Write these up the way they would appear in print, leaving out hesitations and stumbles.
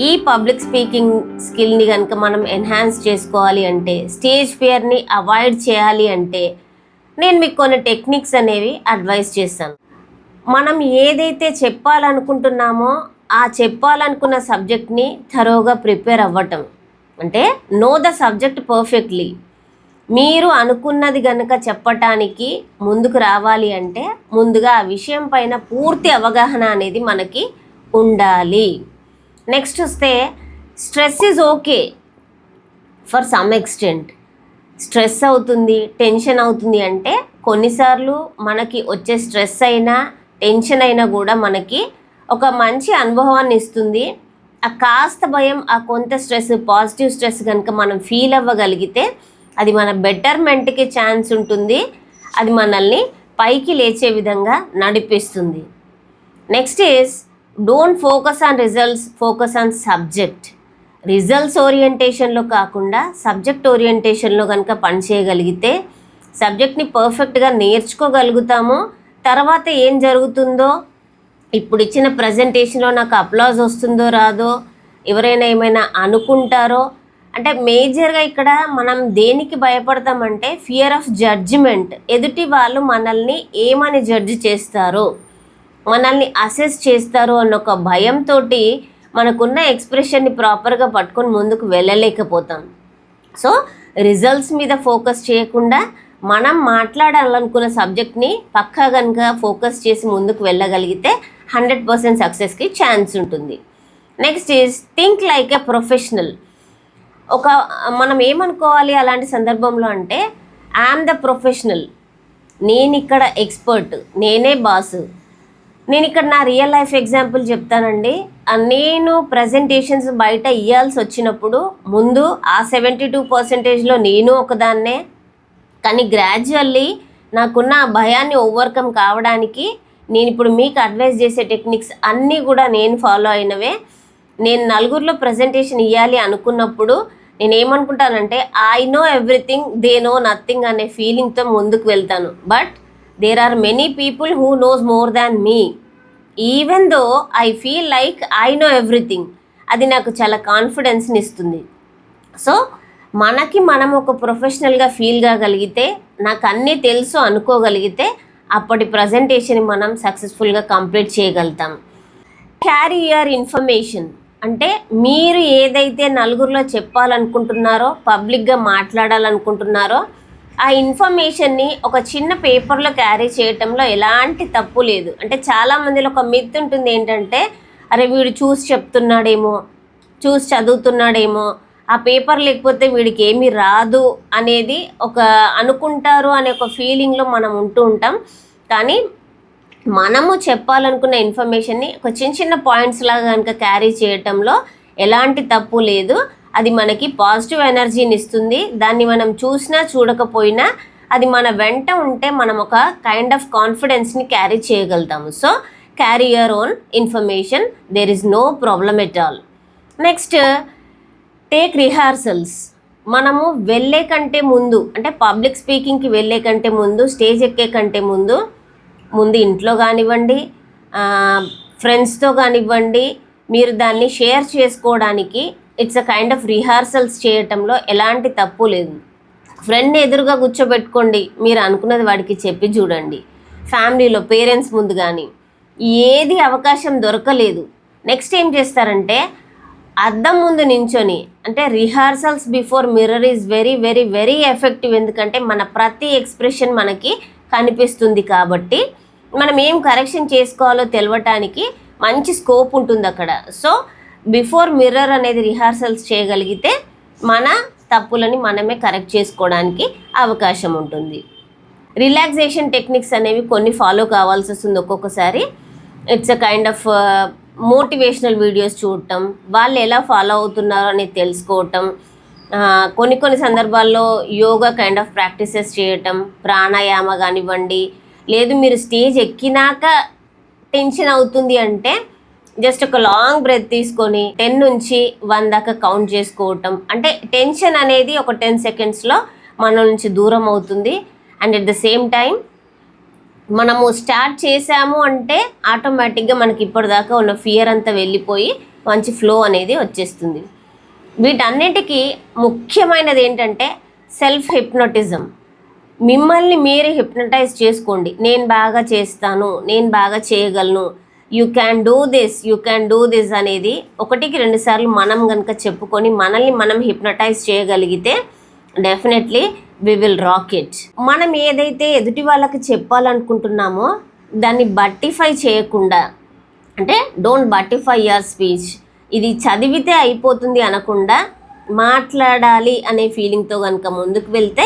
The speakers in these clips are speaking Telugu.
ఈ పబ్లిక్ స్పీకింగ్ స్కిల్ని కనుక మనం ఎన్హాన్స్ చేసుకోవాలి అంటే, స్టేజ్ ఫియర్ని అవాయిడ్ చేయాలి అంటే నేను మీకు కొన్ని టెక్నిక్స్ అనేవి అడ్వైస్ చేస్తాను. మనం ఏదైతే చెప్పాలనుకుంటున్నామో ఆ చెప్పాలనుకున్న సబ్జెక్ట్ని థరోగా ప్రిపేర్ అవ్వటం, అంటే నో ద సబ్జెక్ట్ పర్ఫెక్ట్లీ. మీరు అనుకున్నది కనుక చెప్పటానికి ముందుకు రావాలి అంటే ముందుగా ఆ విషయం పైన పూర్తి అవగాహన అనేది మనకి ఉండాలి. నెక్స్ట్ వస్తే stress is okay for some extent. Stress అవుతుంది, టెన్షన్ అవుతుంది అంటే కొన్నిసార్లు మనకి వచ్చే స్ట్రెస్ అయినా టెన్షన్ అయినా కూడా మనకి ఒక మంచి అనుభవాన్ని ఇస్తుంది. ఆ కాస్త భయం, ఆ కొంత స్ట్రెస్, పాజిటివ్ స్ట్రెస్ కనుక మనం ఫీల్ అవ్వగలిగితే అది మన బెటర్మెంట్కి ఛాన్స్ ఉంటుంది. అది మనల్ని పైకి లేచే విధంగా నడిపిస్తుంది. Next is don't focus on results, focus on subject. Results ఓరియంటేషన్లో కాకుండా సబ్జెక్ట్ ఓరియంటేషన్లో కనుక పనిచేయగలిగితే సబ్జెక్ట్ని పర్ఫెక్ట్గా నేర్చుకోగలుగుతాము. తర్వాత ఏం జరుగుతుందో, ఇప్పుడు ఇచ్చిన ప్రజెంటేషన్లో నాకు అప్లాజ్ వస్తుందో రాదో, ఎవరైనా ఏమైనా అనుకుంటారో, అంటే మేజర్గా ఇక్కడ మనం దేనికి భయపడతామంటే ఫియర్ ఆఫ్ జడ్జిమెంట్. ఎదుటి వాళ్ళు మనల్ని ఏమని జడ్జి చేస్తారో, మనల్ని అసెస్ చేస్తారు అన్న ఒక భయంతో మనకున్న ఎక్స్ప్రెషన్ని ప్రాపర్గా పట్టుకొని ముందుకు వెళ్ళలేకపోతాం. సో రిజల్ట్స్ మీద ఫోకస్ చేయకుండా మనం మాట్లాడాలనుకున్న సబ్జెక్ట్ని పక్కా కనుక ఫోకస్ చేసి ముందుకు వెళ్ళగలిగితే 100% సక్సెస్కి ఛాన్స్ ఉంటుంది. Next is think like a professional. మనం ఏమనుకోవాలి అలాంటి సందర్భంలో అంటే ఐఎమ్ ద ప్రొఫెషనల్, నేను ఇక్కడ ఎక్స్పర్ట్, నేనే బాస్. నేను ఇక్కడ నా రియల్ లైఫ్ ఎగ్జాంపుల్ చెప్తానండి. నేను ప్రజెంటేషన్స్ బయట ఇవ్వాల్సి వచ్చినప్పుడు ముందు ఆ 72%లో నేను ఒకదాన్నే, కానీ గ్రాడ్యువల్లీ నాకున్న భయాన్ని ఓవర్కమ్ కావడానికి నేను ఇప్పుడు మీకు అడ్వైస్ చేసే టెక్నిక్స్ అన్నీ కూడా నేను ఫాలో అయినవే. నేను నలుగురిలో ప్రజెంటేషన్ ఇవ్వాలి అనుకున్నప్పుడు నేను ఏమనుకుంటానంటే I know everything, they know nothing అనే ఫీలింగ్తో ముందుకు వెళ్తాను. But there are many people who knows more than me. Even though I feel like I know everything, అది నాకు చాలా కాన్ఫిడెన్స్ని ఇస్తుంది. సో మనం ఒక ప్రొఫెషనల్గా ఫీల్ కాగలిగితే, నాకు అన్నీ తెలుసు అనుకోగలిగితే అప్పటి ప్రజెంటేషన్ మనం సక్సెస్ఫుల్గా కంప్లీట్ చేయగలుగుతాం. క్యారీ యువర్ ఇన్ఫర్మేషన్ అంటే మీరు ఏదైతే నలుగురిలో చెప్పాలనుకుంటున్నారో, పబ్లిక్గా మాట్లాడాలనుకుంటున్నారో ఆ ఇన్ఫర్మేషన్ని ఒక చిన్న పేపర్లో క్యారీ చేయటంలో ఎలాంటి తప్పు లేదు. అంటే చాలామందిలో ఒక మిత్ ఉంటుంది ఏంటంటే, అరే వీడు చూసి చెప్తున్నాడేమో, చూసి చదువుతున్నాడేమో, ఆ పేపర్ లేకపోతే వీడికి ఏమీ రాదు అనేది ఒక అనుకుంటారు అనే ఒక ఫీలింగ్లో మనం ఉంటూ ఉంటాం. కానీ మనము చెప్పాలనుకున్న ఇన్ఫర్మేషన్ని ఒక చిన్న చిన్న పాయింట్స్ లాగా కనుక క్యారీ చేయటంలో ఎలాంటి తప్పు లేదు. అది మనకి పాజిటివ్ ఎనర్జీని ఇస్తుంది. దాన్ని మనం చూసినా చూడకపోయినా అది మన వెంట ఉంటే మనం ఒక కైండ్ ఆఫ్ కాన్ఫిడెన్స్ని క్యారీ చేయగలుగుతాము. So carry your own information, there is no problem at all. Next take rehearsals. మనము వెళ్ళే కంటే ముందు, అంటే పబ్లిక్ స్పీకింగ్కి వెళ్ళే కంటే ముందు, స్టేజ్ ఎక్కే కంటే ముందు ఇంట్లో కానివ్వండి, ఫ్రెండ్స్తో కానివ్వండి, మీరు దాన్ని షేర్ చేసుకోవడానికి it's a kind of rehearsals చేయటంలో ఎలాంటి తప్పు లేదు. ఫ్రెండ్ని ఎదురుగా కూర్చోబెట్టుకోండి, మీరు అనుకున్నది వాడికి చెప్పి చూడండి. ఫ్యామిలీలో పేరెంట్స్ ముందు కానీ ఏది అవకాశం దొరకలేదు, నెక్స్ట్ ఏం చేస్తారంటే అద్దం ముందు నించొని, అంటే rehearsals before mirror is very very very effective. ఎందుకంటే మన ప్రతి ఎక్స్ప్రెషన్ మనకి కనిపిస్తుంది కాబట్టి మనం ఏం కరెక్షన్ చేసుకోవాలో తెలవటానికి మంచి స్కోప్ ఉంటుంది అక్కడ. సో బిఫోర్ మిర్రర్ అనేది రిహార్సల్స్ చేయగలిగితే మన తప్పులని మనమే కరెక్ట్ చేసుకోవడానికి అవకాశం ఉంటుంది. రిలాక్సేషన్ టెక్నిక్స్ అనేవి కొన్ని ఫాలో కావాల్సి వస్తుంది ఒక్కొక్కసారి. It's a kind of motivational videos చూడటం, వాళ్ళు ఎలా ఫాలో అవుతున్నారో అనేది తెలుసుకోవటం, కొన్ని సందర్భాల్లో యోగా కైండ్ ఆఫ్ ప్రాక్టీసెస్ చేయటం, ప్రాణాయామ కానివ్వండి. లేదు మీరు స్టేజ్ ఎక్కినాక టెన్షన్ అవుతుంది అంటే జస్ట్ ఒక లాంగ్ బ్రెత్ తీసుకొని 10 నుంచి 1 దాకా కౌంట్ చేసుకోవటం, అంటే టెన్షన్ అనేది ఒక 10 సెకండ్స్లో మన నుంచి దూరం అవుతుంది. And at the same time మనము స్టార్ట్ చేసాము అంటే ఆటోమేటిక్గా మనకి ఇప్పటిదాకా ఉన్న ఫియర్ అంతా వెళ్ళిపోయి మంచి ఫ్లో అనేది వచ్చేస్తుంది. వీటన్నిటికీ ముఖ్యమైనది ఏంటంటే సెల్ఫ్ హిప్నోటిజం. మిమ్మల్ని మీరే హిప్నటైజ్ చేసుకోండి. నేను బాగా చేస్తాను, నేను బాగా చేయగలను, యూ క్యాన్ డూ దిస్ అనేది 1-2 సార్లు మనం కనుక చెప్పుకొని మనల్ని మనం హిప్నటైజ్ చేయగలిగితే definitely we will rock it. మనం ఏదైతే ఎదుటి వాళ్ళకి చెప్పాలనుకుంటున్నామో దాన్ని బట్టిఫై చేయకుండా, అంటే డోంట్ బట్టిఫై యువర్ స్పీచ్, ఇది చదివితే అయిపోతుంది అనకుండా మాట్లాడాలి అనే ఫీలింగ్తో కనుక ముందుకు వెళ్తే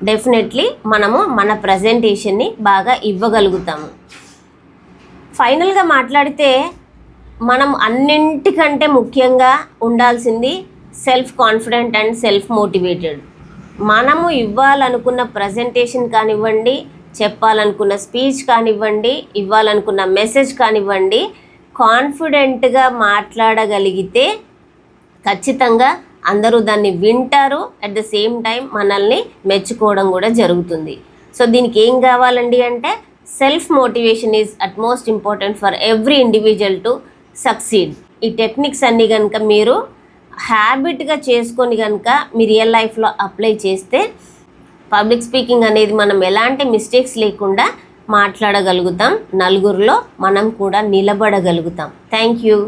డెఫినెట్లీ మనము మన ప్రజెంటేషన్ని బాగా ఇవ్వగలుగుతాము. ఫైనల్గా మాట్లాడితే మనం అన్నింటికంటే ముఖ్యంగా ఉండాల్సింది self confident and self motivated. మనము ఇవ్వాలనుకున్న ప్రజెంటేషన్ కానివ్వండి, చెప్పాలనుకున్న స్పీచ్ కానివ్వండి, ఇవ్వాలనుకున్న మెసేజ్ కానివ్వండి, కాన్ఫిడెంట్గా మాట్లాడగలిగితే ఖచ్చితంగా అందరూ దాన్ని వింటారు. అట్ ద సేమ్ టైం మనల్ని మెచ్చుకోవడం కూడా జరుగుతుంది. సో దీనికి ఏం కావాలండి అంటే self motivation is utmost important for every individual to succeed. ఈ టెక్నిక్స్ అన్నీ కనుక మీరు హ్యాబిట్గా చేసుకొని కనుక మీ రియల్ లైఫ్లో అప్లై చేస్తే పబ్లిక్ స్పీకింగ్ అనేది మనం ఎలాంటి మిస్టేక్స్ లేకుండా మాట్లాడగలుగుతాం, నలుగురిలో మనం కూడా నిలబడగలుగుతాం. Thank you.